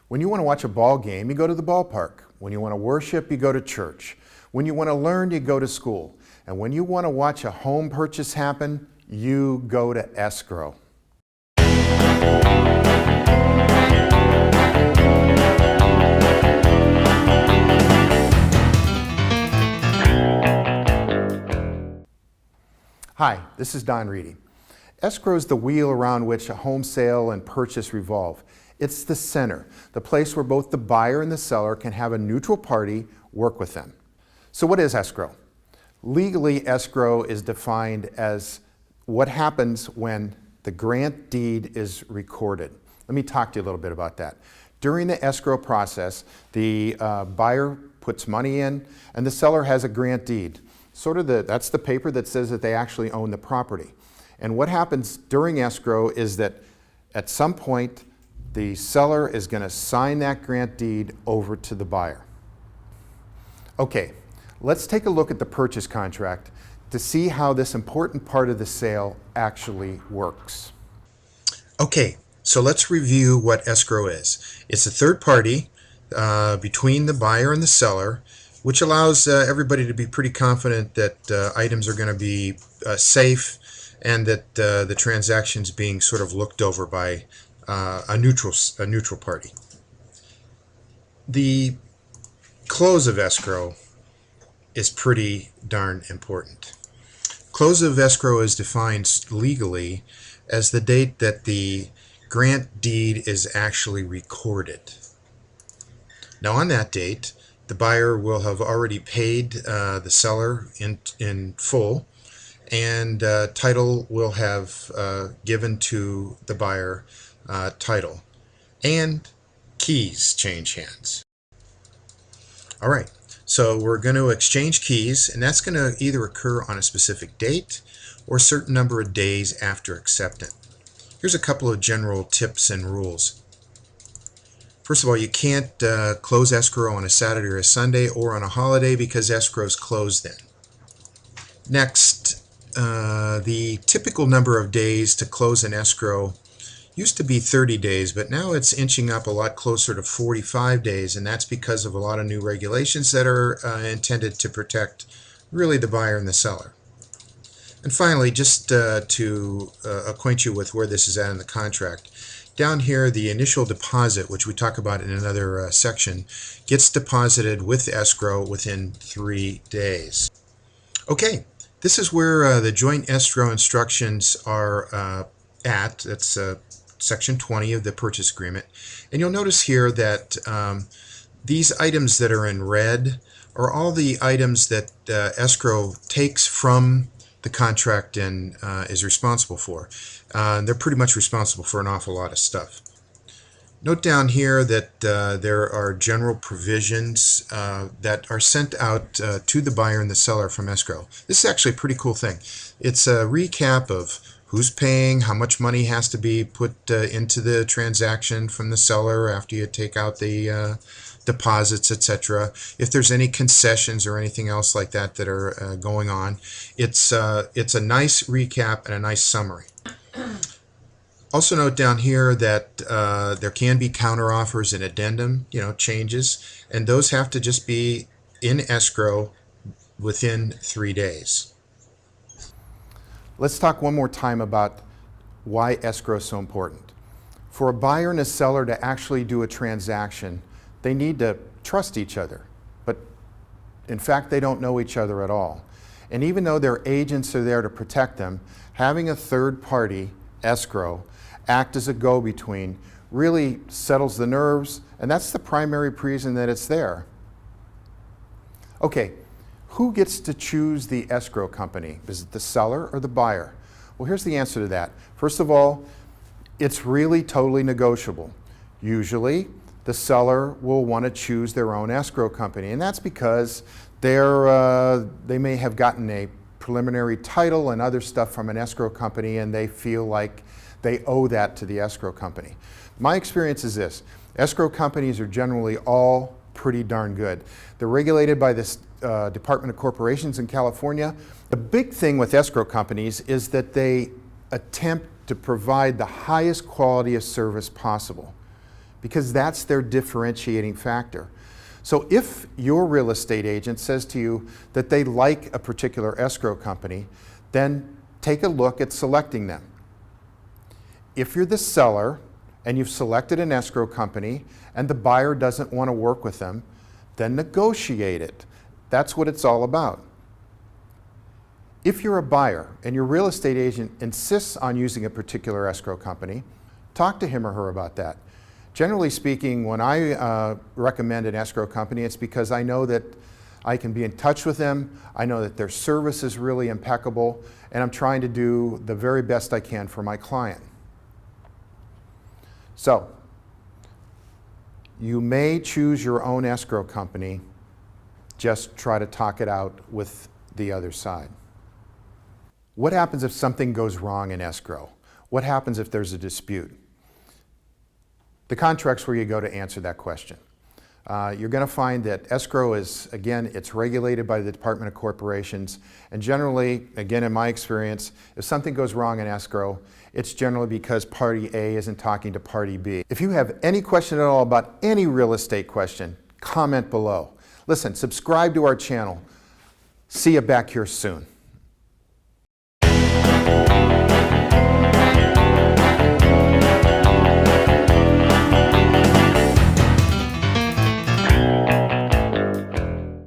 When you want to watch a ball game, you go to the ballpark. When you want to worship, you go to church. When you want to learn, you go to school. And when you want to watch a home purchase happen, you go to escrow. Hi, this is Don Reedy. Escrow is the wheel around which a home sale and purchase revolve. It's the center, the place where both the buyer and the seller can have a neutral party work with them. So what is escrow? Legally, escrow is defined as what happens when the grant deed is recorded. Let me talk to you a little bit about that. During the escrow process, the buyer puts money in and the seller has a grant deed. That's the paper that says that they actually own the property. And what happens during escrow is that at some point, the seller is going to sign that grant deed over to the buyer. Okay, let's take a look at the purchase contract to see how this important part of the sale actually works. Okay, so let's review what escrow is. It's a third party between the buyer and the seller, which allows everybody to be pretty confident that items are going to be safe and that the transaction's being sort of looked over by a neutral party. The close of escrow is pretty darn important. Close of escrow is defined legally as the date that the grant deed is actually recorded. Now on that date, the buyer will have already paid the seller in full, and title will have given to the buyer title, and keys change hands. All right, so we're going to exchange keys, and that's going to either occur on a specific date or a certain number of days after acceptance. Here's a couple of general tips and rules. First of all, you can't close escrow on a Saturday or a Sunday or on a holiday because escrow is closed then. Next, the typical number of days to close an escrow used to be 30 days, but now it's inching up a lot closer to 45 days, and that's because of a lot of new regulations that are intended to protect really the buyer and the seller. And finally, just to acquaint you with where this is at in the contract, down here, the initial deposit, which we talk about in another section, gets deposited with escrow within 3 days. Okay, this is where the joint escrow instructions are at. That's section 20 of the purchase agreement. And you'll notice here that these items that are in red are all the items that escrow takes from the contract and is responsible for. They're pretty much responsible for an awful lot of stuff. Note down here that there are general provisions that are sent out to the buyer and the seller from escrow. This is actually a pretty cool thing. It's a recap of who's paying, how much money has to be put into the transaction from the seller after you take out the deposits, etc. If there's any concessions or anything else like that that are going on, it's a nice recap and a nice summary. Also note down here that there can be counteroffers and addendum, changes, and those have to just be in escrow within 3 days. Let's talk one more time about why escrow is so important. For a buyer and a seller to actually do a transaction, they need to trust each other, but in fact they don't know each other at all. And even though their agents are there to protect them, having a third party, escrow, act as a go-between really settles the nerves, and that's the primary reason that it's there. Okay, who gets to choose the escrow company? Is it the seller or the buyer? Well, here's the answer to that. First of all, it's really totally negotiable. Usually, the seller will want to choose their own escrow company, and that's because they may have gotten a preliminary title and other stuff from an escrow company, and they feel like they owe that to the escrow company. My experience is this: escrow companies are generally all pretty darn good. They're regulated by this Department of Corporations in California. The big thing with escrow companies is that they attempt to provide the highest quality of service possible. because that's their differentiating factor. So if your real estate agent says to you that they like a particular escrow company, then take a look at selecting them. If you're the seller and you've selected an escrow company and the buyer doesn't want to work with them, then negotiate it. That's what it's all about. If you're a buyer and your real estate agent insists on using a particular escrow company, talk to him or her about that. Generally speaking, when I recommend an escrow company, it's because I know that I can be in touch with them, I know that their service is really impeccable, and I'm trying to do the very best I can for my client. So, you may choose your own escrow company, just try to talk it out with the other side. What happens if something goes wrong in escrow? What happens if there's a dispute? The contract's where you go to answer that question. You're going to find that escrow is, again, it's regulated by the Department of Corporations, and generally, again in my experience, if something goes wrong in escrow, it's generally because party A isn't talking to party B. If you have any question at all about any real estate question, comment below. Listen, subscribe to our channel. See you back here soon.